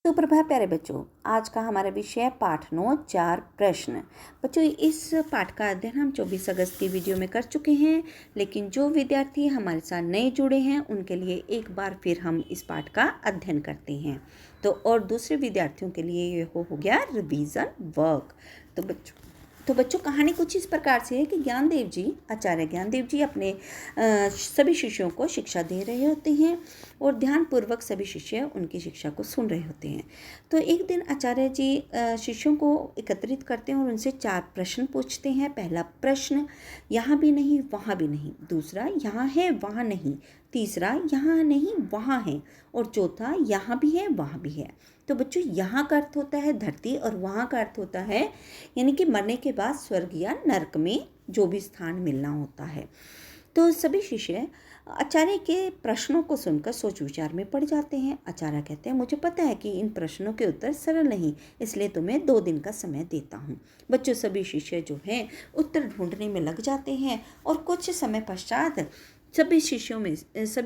तो प्रभात प्यारे बच्चों, आज का हमारा विषय है पाठ 9 4 प्रश्न। बच्चों, इस पाठ का अध्ययन हम 24 अगस्त की वीडियो में कर चुके हैं, लेकिन जो विद्यार्थी हमारे साथ नए जुड़े हैं उनके लिए एक बार फिर हम इस पाठ का अध्ययन करते हैं। तो और दूसरे विद्यार्थियों के लिए ये हो गया रिवीजन वर्क। तो बच्चों कहानी कुछ इस प्रकार से है कि आचार्य ज्ञानदेव जी अपने सभी शिष्यों को शिक्षा दे रहे होते हैं और ध्यानपूर्वक सभी शिष्य उनकी शिक्षा को सुन रहे होते हैं। तो एक दिन आचार्य जी शिष्यों को एकत्रित करते हैं और उनसे 4 प्रश्न पूछते हैं। पहला प्रश्न, यहाँ भी नहीं वहाँ भी नहीं। दूसरा, यहाँ है वहाँ नहीं। तीसरा, यहाँ नहीं वहाँ है। और चौथा, यहाँ भी है वहाँ भी है। तो बच्चों, यहाँ का अर्थ होता है धरती और वहाँ का अर्थ होता है यानी कि मरने के बाद स्वर्ग या नरक में जो भी स्थान मिलना होता है। तो सभी शिष्य आचार्य के प्रश्नों को सुनकर सोच विचार में पड़ जाते हैं। आचार्य कहते हैं, मुझे पता है कि इन प्रश्नों के उत्तर सरल नहीं, इसलिए तुम्हें 2 दिन का समय देता हूँ। बच्चों, सभी शिष्य जो हैं उत्तर ढूंढने में लग जाते हैं और कुछ समय पश्चात सभी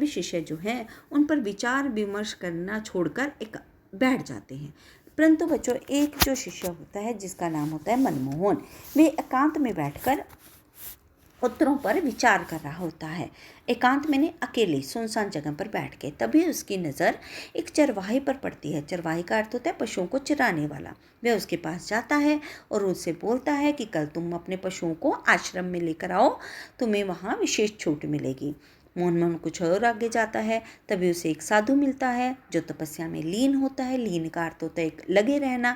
शिष्य जो हैं उन पर विचार विमर्श करना छोड़कर बैठ जाते हैं। परंतु बच्चों, एक जो शिष्य होता है जिसका नाम होता है मनमोहन, वे एकांत में बैठकर उत्तरों पर विचार कर रहा होता है। एकांत मैंने अकेले सुनसान जगह पर बैठ के। तभी उसकी नज़र एक चरवाहे पर पड़ती है। चरवाहे का अर्थ होता है पशुओं को चराने वाला। वह उसके पास जाता है और उससे बोलता है कि कल तुम अपने पशुओं को आश्रम में लेकर आओ, तुम्हें वहाँ विशेष छूट मिलेगी। मोहन कुछ और आगे जाता है। तभी उसे एक साधु मिलता है जो तपस्या में लीन होता है। लीन का अर्थ होता है एक लगे रहना।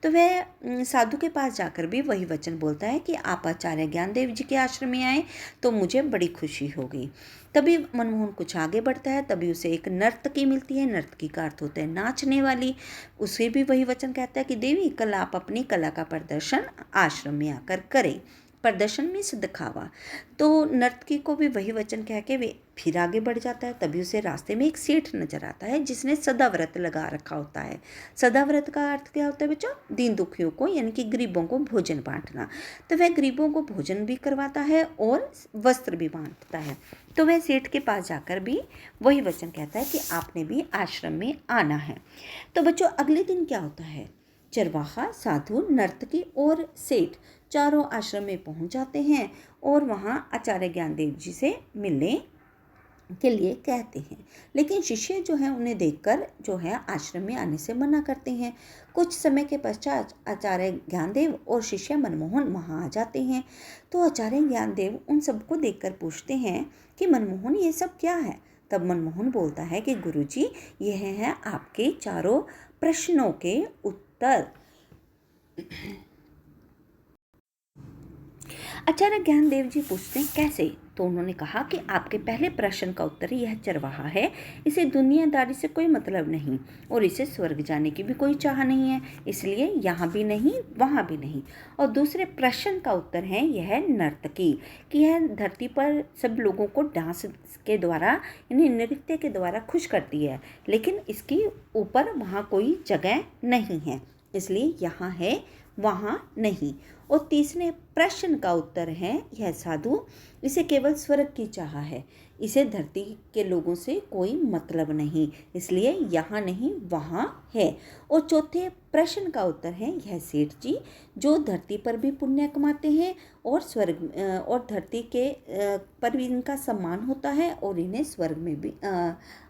तो वह साधु के पास जाकर भी वही वचन बोलता है कि आप आचार्य ज्ञानदेव जी के आश्रम में आए तो मुझे बड़ी खुशी होगी। तभी मनमोहन कुछ आगे बढ़ता है। तभी उसे एक नर्तकी मिलती है। नर्तकी का अर्थ होता है नाचने वाली। उसे भी वही वचन कहता है कि देवी, कल आप अपनी कला का प्रदर्शन आश्रम में आकर करें। प्रदर्शन में से दिखावा। तो नर्तकी को भी वही वचन कह के वे फिर आगे बढ़ जाता है। तभी उसे रास्ते में एक सेठ नजर आता है जिसने सदाव्रत लगा रखा होता है। सदाव्रत का अर्थ क्या होता है बच्चों? दीन दुखियों को यानी कि गरीबों को भोजन बांटना। तो वह गरीबों को भोजन भी करवाता है और वस्त्र भी बांटता है। तो वह सेठ के पास जाकर भी वही वचन कहता है कि आपने भी आश्रम में आना है। तो बच्चों, अगले दिन क्या होता है? चरवाहा, साधु, नर्तकी और सेठ चारों आश्रम में पहुंच जाते हैं और वहां आचार्य ज्ञानदेव जी से मिलने के लिए कहते हैं। लेकिन शिष्य जो है उन्हें देखकर जो है आश्रम में आने से मना करते हैं। कुछ समय के पश्चात आचार्य ज्ञानदेव और शिष्य मनमोहन वहां आ जाते हैं। तो आचार्य ज्ञानदेव उन सबको देखकर पूछते हैं कि मनमोहन, ये सब क्या है? तब मनमोहन बोलता है कि गुरुजी, यह है आपके चारों प्रश्नों के उत्तर। आचार्य ज्ञानदेव जी पूछते हैं कैसे? तो उन्होंने कहा कि आपके पहले प्रश्न का उत्तर यह चरवाहा है। इसे दुनियादारी से कोई मतलब नहीं और इसे स्वर्ग जाने की भी कोई चाह नहीं है, इसलिए यहाँ भी नहीं वहाँ भी नहीं। और दूसरे प्रश्न का उत्तर है यह नर्तकी, कि यह धरती पर सब लोगों को डांस के द्वारा यानी नृत्य के द्वारा खुश करती है, लेकिन इसकी ऊपर वहाँ कोई जगह नहीं है, इसलिए यहाँ है वहाँ नहीं। और तीसरे प्रश्न का उत्तर है यह साधु, इसे केवल स्वर्ग की चाह है, इसे धरती के लोगों से कोई मतलब नहीं, इसलिए यहाँ नहीं वहाँ है। और चौथे प्रश्न का उत्तर है यह सेठ जी, जो धरती पर भी पुण्य कमाते हैं और स्वर्ग और धरती के पर भी इनका सम्मान होता है और इन्हें स्वर्ग में भी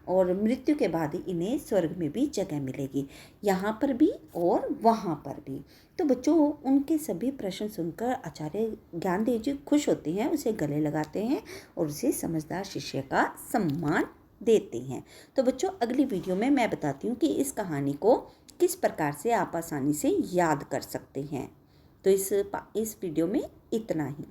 और मृत्यु के बाद इन्हें स्वर्ग में भी जगह मिलेगी, यहाँ पर भी और वहाँ पर भी। तो बच्चों, उनके सभी प्रश्न सुनकर आचार्य ज्ञानदेव जी खुश होते हैं, उसे गले लगाते हैं और उसे समझदार शिष्य का सम्मान देते हैं। तो बच्चों, अगली वीडियो में मैं बताती हूँ कि इस कहानी को किस प्रकार से आप आसानी से याद कर सकते हैं। तो इस वीडियो में इतना ही।